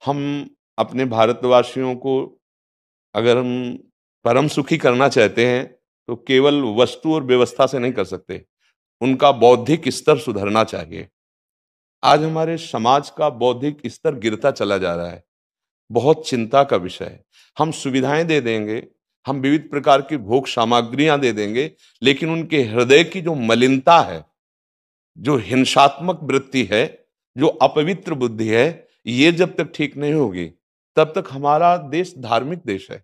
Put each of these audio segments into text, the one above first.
हम अपने भारतवासियों को अगर हम परम सुखी करना चाहते हैं तो केवल वस्तु और व्यवस्था से नहीं कर सकते, उनका बौद्धिक स्तर सुधरना चाहिए। आज हमारे समाज का बौद्धिक स्तर गिरता चला जा रहा है, बहुत चिंता का विषय है। हम सुविधाएं दे देंगे, हम विविध प्रकार की भोग सामग्रियां दे देंगे, लेकिन उनके हृदय की जो मलिनता है, जो हिंसात्मक वृत्ति है, जो अपवित्र बुद्धि है, ये जब तक ठीक नहीं होगी तब तक हमारा देश धार्मिक देश है।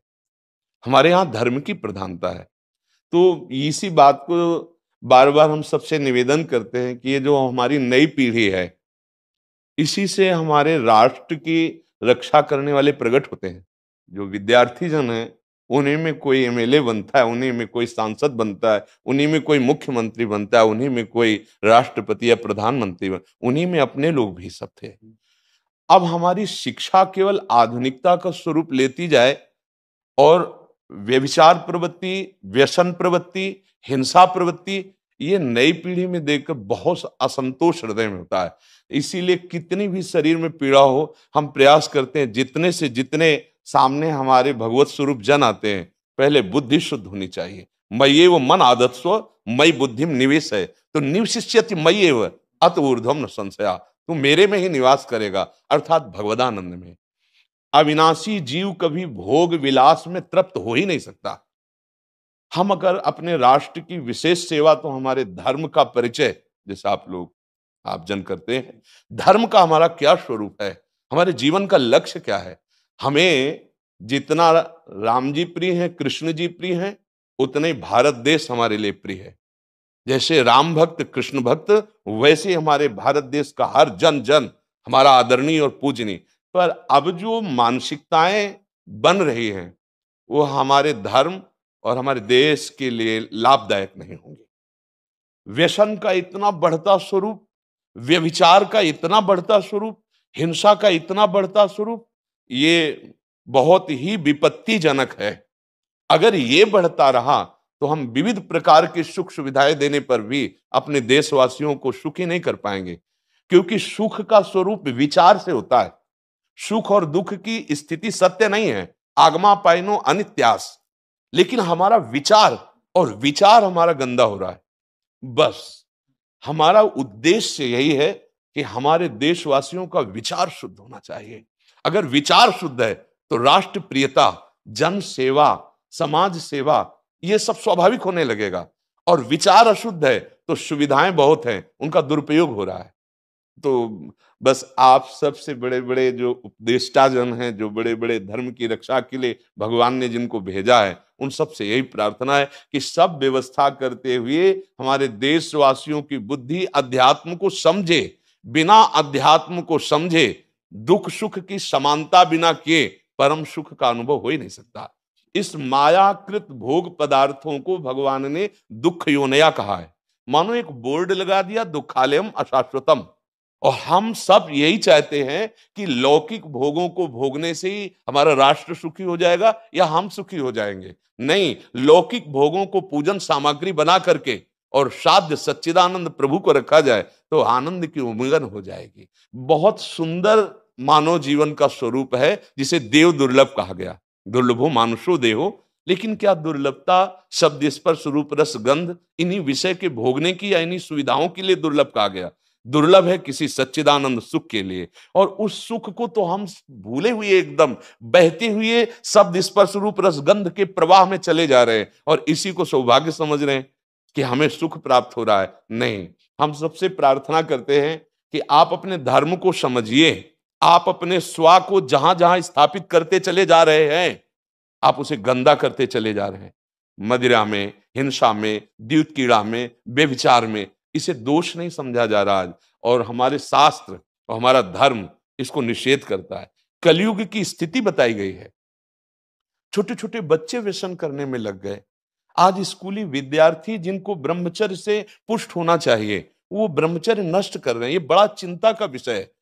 हमारे यहाँ धर्म की प्रधानता है। तो इसी बात को बार बार हम सबसे निवेदन करते हैं कि ये जो हमारी नई पीढ़ी है, इसी से हमारे राष्ट्र की रक्षा करने वाले प्रकट होते हैं। जो विद्यार्थी जन है, उन्हीं में कोई एमएलए बनता है, उन्हीं में कोई सांसद बनता है, उन्हीं में कोई मुख्यमंत्री बनता है, उन्हीं में कोई राष्ट्रपति या प्रधानमंत्री उन्हीं में अपने लोग भी सब थे। अब हमारी शिक्षा केवल आधुनिकता का स्वरूप लेती जाए और व्यभिचार प्रवृत्ति, व्यसन प्रवृत्ति, हिंसा प्रवृत्ति, ये नई पीढ़ी में देखकर बहुत असंतोष हृदय में होता है। इसीलिए कितनी भी शरीर में पीड़ा हो, हम प्रयास करते हैं जितने से जितने सामने हमारे भगवत स्वरूप जन आते हैं, पहले बुद्धि शुद्ध होनी चाहिए। मय्ये वो मन आदत्स्व मयि बुद्धिम निवेश है, तो निवशिष्यति मय्ये व अत ऊर्ध्वम न संशया, तू मेरे में ही निवास करेगा, अर्थात भगवदानंद में। अविनाशी जीव कभी भोग विलास में तृप्त हो ही नहीं सकता। हम अगर अपने राष्ट्र की विशेष सेवा, तो हमारे धर्म का परिचय, जैसे आप जन करते हैं, धर्म का हमारा क्या स्वरूप है, हमारे जीवन का लक्ष्य क्या है। हमें जितना राम जी प्रिय हैं, कृष्ण जी प्रिय हैं, उतने ही भारत देश हमारे लिए प्रिय है। जैसे राम भक्त, कृष्ण भक्त, वैसे ही हमारे भारत देश का हर जन जन हमारा आदरणीय और पूजनीय। पर अब जो मानसिकताएं बन रही हैं, वो हमारे धर्म और हमारे देश के लिए लाभदायक नहीं होंगी। व्यसन का इतना बढ़ता स्वरूप, व्यभिचार का इतना बढ़ता स्वरूप, हिंसा का इतना बढ़ता स्वरूप, ये बहुत ही विपत्तिजनक है। अगर ये बढ़ता रहा तो हम विविध प्रकार की सुख सुविधाएं देने पर भी अपने देशवासियों को सुखी नहीं कर पाएंगे, क्योंकि सुख का स्वरूप विचार से होता है। सुख और दुख की स्थिति सत्य नहीं है, आगमा पाइनो अनित्यास, लेकिन हमारा विचार, और विचार हमारा गंदा हो रहा है। बस हमारा उद्देश्य यही है कि हमारे देशवासियों का विचार शुद्ध होना चाहिए। अगर विचार शुद्ध है तो राष्ट्र प्रियता, जन सेवा, समाज सेवा, ये सब स्वाभाविक होने लगेगा। और विचार अशुद्ध है तो सुविधाएं बहुत हैं, उनका दुरुपयोग हो रहा है। तो बस आप सबसे बड़े बड़े जो उपदेष्टा जन हैं, जो बड़े बड़े धर्म की रक्षा के लिए भगवान ने जिनको भेजा है, उन सबसे यही प्रार्थना है कि सब व्यवस्था करते हुए हमारे देशवासियों की बुद्धि अध्यात्म को समझे। बिना अध्यात्म को समझे दुख सुख की समानता बिना किए परम सुख का अनुभव हो ही नहीं सकता। इस मायाकृत भोग पदार्थों को भगवान ने दुख योनया कहा है। मानो एक बोर्ड लगा दिया, दुखालयम अशाश्वतम। और हम सब यही चाहते हैं कि लौकिक भोगों को भोगने से ही हमारा राष्ट्र सुखी हो जाएगा या हम सुखी हो जाएंगे। नहीं, लौकिक भोगों को पूजन सामग्री बना करके और साध्य सच्चिदानंद प्रभु को रखा जाए तो आनंद की उमंगन हो जाएगी। बहुत सुंदर मानव जीवन का स्वरूप है, जिसे देव दुर्लभ कहा गया। दुर्लभो मानुषो देहो, लेकिन क्या दुर्लभता शब्द स्पर्श रूप रस गंध इन्हीं विषय के भोगने की या इन्हीं सुविधाओं के लिए दुर्लभ कहा गया? दुर्लभ है किसी सच्चिदानंद सुख के लिए। और उस सुख को तो हम भूले हुए, एकदम बहते हुए शब्द स्पर्श रूप रस गंध के प्रवाह में चले जा रहे हैं और इसी को सौभाग्य समझ रहे हैं कि हमें सुख प्राप्त हो रहा है। नहीं, हम सबसे प्रार्थना करते हैं कि आप अपने धर्म को समझिए। आप अपने स्वा को जहां जहां स्थापित करते चले जा रहे हैं, आप उसे गंदा करते चले जा रहे हैं। मदिरा में, हिंसा में, द्यूत कीड़ा में, व्यभिचार में, इसे दोष नहीं समझा जा रहा है। और हमारे शास्त्र और हमारा धर्म इसको निषेध करता है। कलयुग की स्थिति बताई गई है। छोटे छोटे बच्चे व्यसन करने में लग गए। आज स्कूली विद्यार्थी जिनको ब्रह्मचर्य से पुष्ट होना चाहिए, वो ब्रह्मचर्य नष्ट कर रहे हैं। ये बड़ा चिंता का विषय है।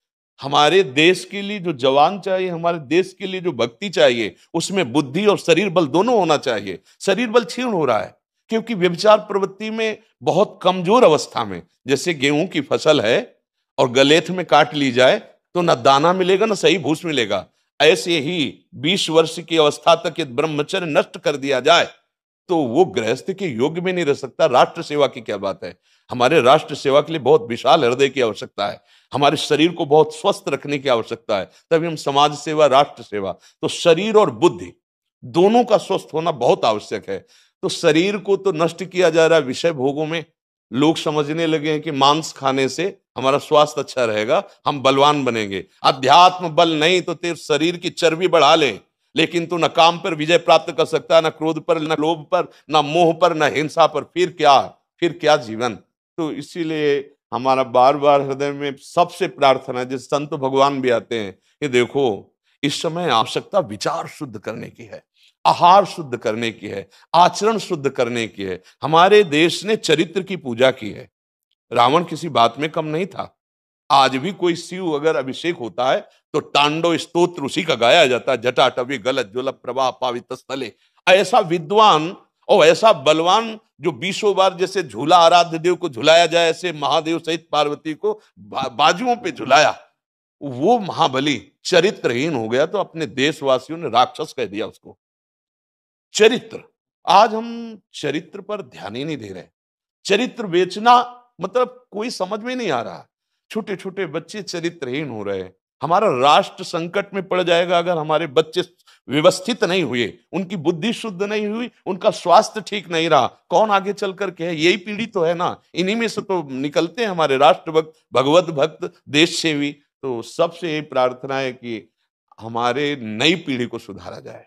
हमारे देश के लिए जो जवान चाहिए, हमारे देश के लिए जो भक्ति चाहिए, उसमें बुद्धि और शरीर बल दोनों होना चाहिए। शरीर बल क्षीण हो रहा है क्योंकि व्यभिचार प्रवृत्ति में बहुत कमजोर अवस्था में, जैसे गेहूं की फसल है और गलेथ में काट ली जाए तो न दाना मिलेगा न सही भूस मिलेगा। ऐसे ही 20 वर्ष की अवस्था तक यदि ब्रह्मचर्य नष्ट कर दिया जाए तो वो गृहस्थ के योग्य में नहीं रह सकता। राष्ट्र सेवा की क्या बात है। हमारे राष्ट्र सेवा के लिए बहुत विशाल हृदय की आवश्यकता है। हमारे शरीर को बहुत स्वस्थ रखने की आवश्यकता है, तभी हम समाज सेवा, राष्ट्र सेवा। तो शरीर और बुद्धि दोनों का स्वस्थ होना बहुत आवश्यक है। तो शरीर को तो नष्ट किया जा रहा है विषय भोगों में। लोग समझने लगे हैं कि मांस खाने से हमारा स्वास्थ्य अच्छा रहेगा, हम बलवान बनेंगे। अध्यात्म बल नहीं तो तेरे शरीर की चर्बी बढ़ा ले, लेकिन तू न काम पर विजय प्राप्त कर सकता, न क्रोध पर, न लोभ पर, न मोह पर, न हिंसा पर। फिर क्या जीवन। तो इसीलिए हमारा बार बार हृदय में सबसे प्रार्थना है, जिस संत भगवान भी आते हैं, कि देखो इस समय आवश्यकता विचार शुद्ध करने की है, आहार शुद्ध करने की है, आचरण शुद्ध करने की है। हमारे देश ने चरित्र की पूजा की है। रावण किसी बात में कम नहीं था। आज भी कोई शिव अगर अभिषेक होता है तो तांडव स्तोत्र उसी का गाया जाता है। जटाटवी गलत ज्वल प्रवाह पावित स्थले। ऐसा विद्वान और ऐसा बलवान जो 20 बार जैसे झूला आराध्य देव को झुलाया जाए, ऐसे महादेव सहित पार्वती को बाजुओं पे झुलाया, वो महाबली चरित्रहीन हो गया तो अपने देशवासियों ने राक्षस कह दिया उसको। चरित्र, आज हम चरित्र पर ध्यान ही नहीं दे रहे। चरित्र बेचना मतलब कोई समझ में नहीं आ रहा। छोटे छोटे बच्चे चरित्रहीन हो रहे हैं। हमारा राष्ट्र संकट में पड़ जाएगा अगर हमारे बच्चे व्यवस्थित नहीं हुए, उनकी बुद्धि शुद्ध नहीं हुई, उनका स्वास्थ्य ठीक नहीं रहा। कौन आगे चल कर के है? यही पीढ़ी तो है ना। इन्हीं में से तो निकलते हैं हमारे राष्ट्र भक्त, भगवत भक्त, देश सेवी। तो सबसे यही प्रार्थना है कि हमारे नई पीढ़ी को सुधारा जाए।